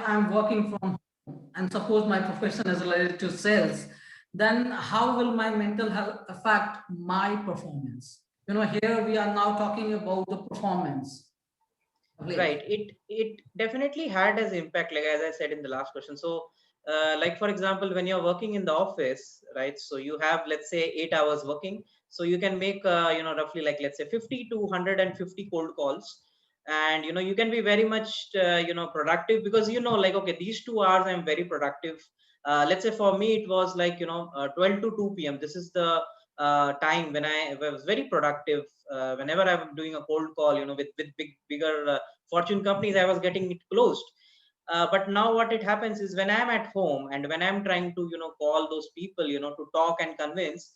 I'm working from home and suppose my profession is related to sales, then how will my mental health affect my performance? Here we are now talking about the performance. Right. It definitely had as impact, like as I said in the last question. So, like for example, when you're working in the office, right? So you have, let's say, 8 hours working. So you can make, roughly like, let's say 50 to 150 cold calls. And, you can be very much, productive because, like, okay, these 2 hours I'm very productive. Let's say for me, it was like, 12 to 2 p.m. This is the time when I was very productive. Whenever I'm doing a cold call, with bigger fortune companies, I was getting it closed. But now what it happens is when I'm at home and when I'm trying to call those people to talk and convince,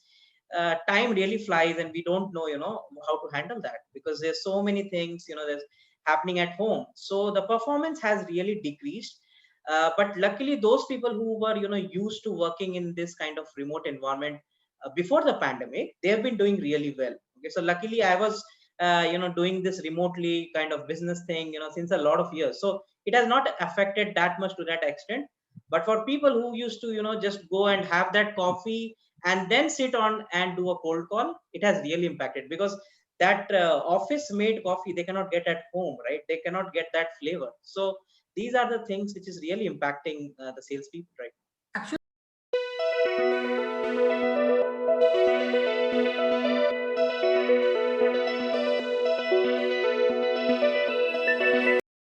time really flies and we don't know how to handle that because there's so many things there's happening at home. So the performance has really decreased. But luckily those people who were used to working in this kind of remote environment before the pandemic, they have been doing really well. Okay, so luckily I was doing this remotely kind of business thing since a lot of years, so it has not affected that much to that extent. But for people who used to just go and have that coffee and then sit on and do a cold call, it has really impacted because that office made coffee they cannot get at home, right? They cannot get that flavor. So these are the things which is really impacting the salespeople, right?